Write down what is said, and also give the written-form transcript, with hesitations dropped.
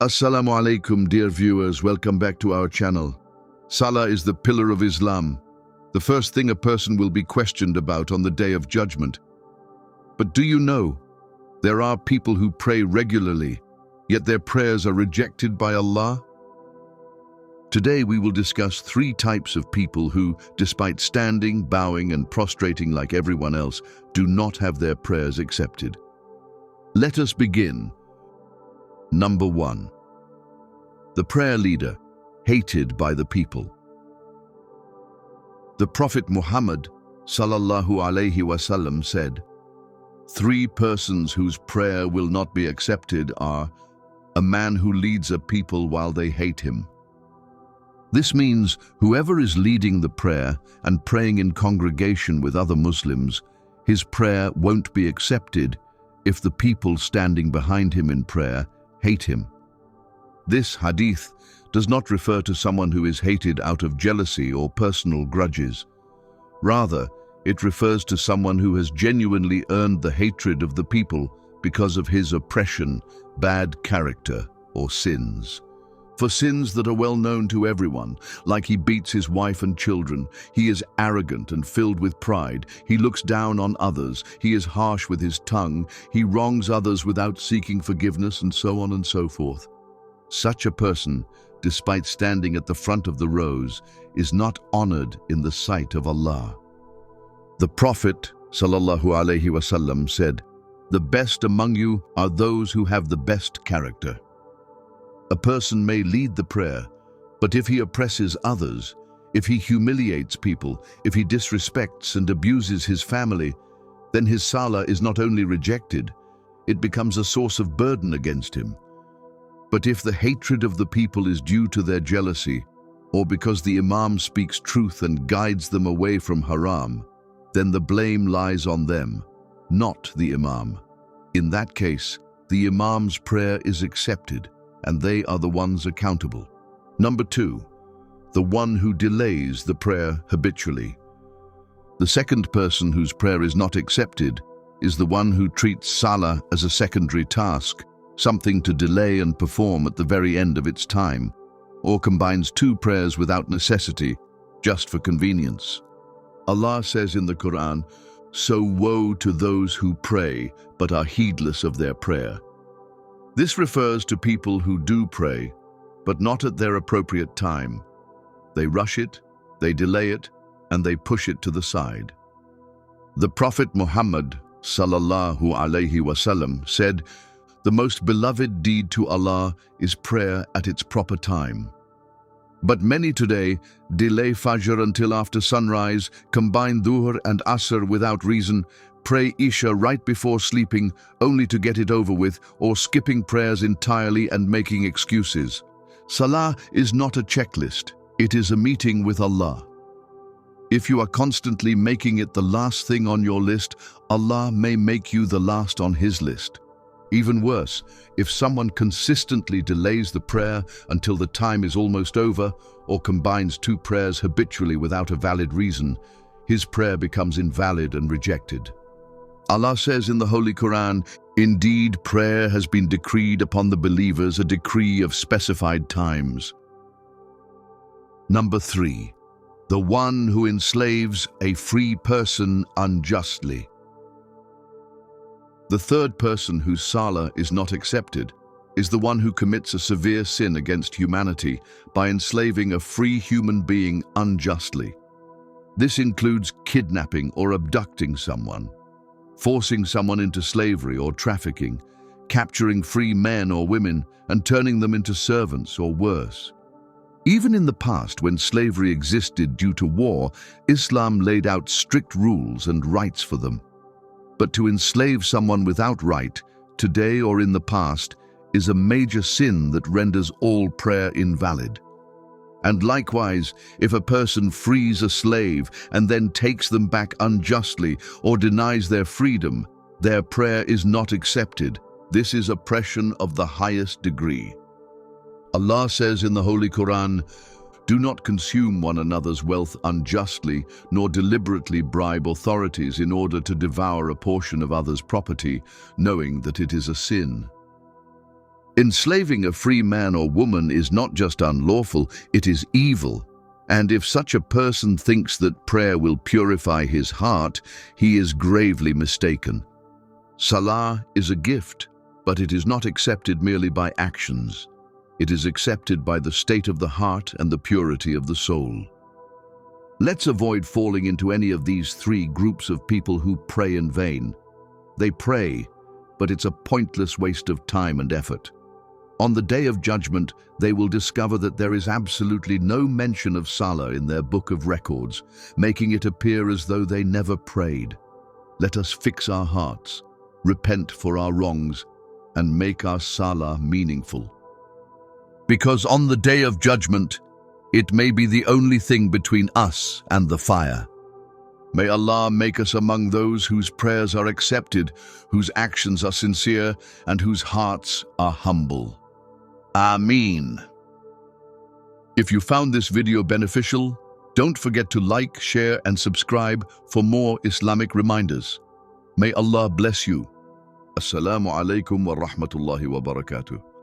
Assalamu Alaikum, dear viewers, welcome back to our channel. Salah is the pillar of Islam, the first thing a person will be questioned about on the Day of Judgment. But do you know, there are people who pray regularly, yet their prayers are rejected by Allah? Today we will discuss 3 types of people who, despite standing, bowing and prostrating like everyone else, do not have their prayers accepted. Let us begin. Number 1. The prayer leader, hated by the people. The Prophet Muhammad sallallahu alaihi wasallam said, 3 persons whose prayer will not be accepted are a man who leads a people while they hate him. This means whoever is leading the prayer and praying in congregation with other Muslims, his prayer won't be accepted if the people standing behind him in prayer hate him. This hadith does not refer to someone who is hated out of jealousy or personal grudges. Rather, it refers to someone who has genuinely earned the hatred of the people because of his oppression, bad character, or sins. For sins that are well known to everyone, like he beats his wife and children, he is arrogant and filled with pride, he looks down on others, he is harsh with his tongue, he wrongs others without seeking forgiveness, and so on and so forth. Such a person, despite standing at the front of the rows, is not honored in the sight of Allah. The Prophet sallallahu alaihi wasallam said, "The best among you are those who have the best character." A person may lead the prayer, but if he oppresses others, if he humiliates people, if he disrespects and abuses his family, then his salah is not only rejected, it becomes a source of burden against him. But if the hatred of the people is due to their jealousy, or because the Imam speaks truth and guides them away from haram, then the blame lies on them, not the Imam. In that case, the Imam's prayer is accepted, and they are the ones accountable. Number 2, the one who delays the prayer habitually. The second person whose prayer is not accepted is the one who treats Salah as a secondary task, something to delay and perform at the very end of its time, or combines 2 prayers without necessity, just for convenience. Allah says in the Quran, "So woe to those who pray but are heedless of their prayer." This refers to people who do pray, but not at their appropriate time. They rush it, they delay it, and they push it to the side. The Prophet Muhammad sallallahu alaihi wasallam said, "The most beloved deed to Allah is prayer at its proper time." But many today delay Fajr until after sunrise, combine Dhuhr and Asr without reason, pray Isha right before sleeping only to get it over with, or skipping prayers entirely and making excuses. Salah is not a checklist, it is a meeting with Allah. If you are constantly making it the last thing on your list, Allah may make you the last on His list. Even worse, if someone consistently delays the prayer until the time is almost over, or combines 2 prayers habitually without a valid reason, his prayer becomes invalid and rejected. Allah says in the Holy Quran, "Indeed, prayer has been decreed upon the believers, a decree of specified times." Number 3, the one who enslaves a free person unjustly. The third person whose salah is not accepted is the one who commits a severe sin against humanity by enslaving a free human being unjustly. This includes kidnapping or abducting someone, forcing someone into slavery or trafficking, capturing free men or women and turning them into servants or worse. Even in the past, when slavery existed due to war, Islam laid out strict rules and rights for them. But to enslave someone without right, today or in the past, is a major sin that renders all prayer invalid. And likewise, if a person frees a slave and then takes them back unjustly or denies their freedom, their prayer is not accepted. This is oppression of the highest degree. Allah says in the Holy Quran, "Do not consume one another's wealth unjustly, nor deliberately bribe authorities in order to devour a portion of others' property, knowing that it is a sin." Enslaving a free man or woman is not just unlawful, it is evil. And if such a person thinks that prayer will purify his heart, he is gravely mistaken. Salah is a gift, but it is not accepted merely by actions. It is accepted by the state of the heart and the purity of the soul. Let's avoid falling into any of these three groups of people who pray in vain. They pray, but it's a pointless waste of time and effort. On the Day of Judgment, they will discover that there is absolutely no mention of Salah in their book of records, making it appear as though they never prayed. Let us fix our hearts, repent for our wrongs, and make our Salah meaningful. Because on the Day of Judgment, it may be the only thing between us and the fire. May Allah make us among those whose prayers are accepted, whose actions are sincere, and whose hearts are humble. Ameen. If you found this video beneficial, don't forget to like, share, and subscribe for more Islamic reminders. May Allah bless you. Assalamu Alaikum wa rahmatullahi wa barakatuh.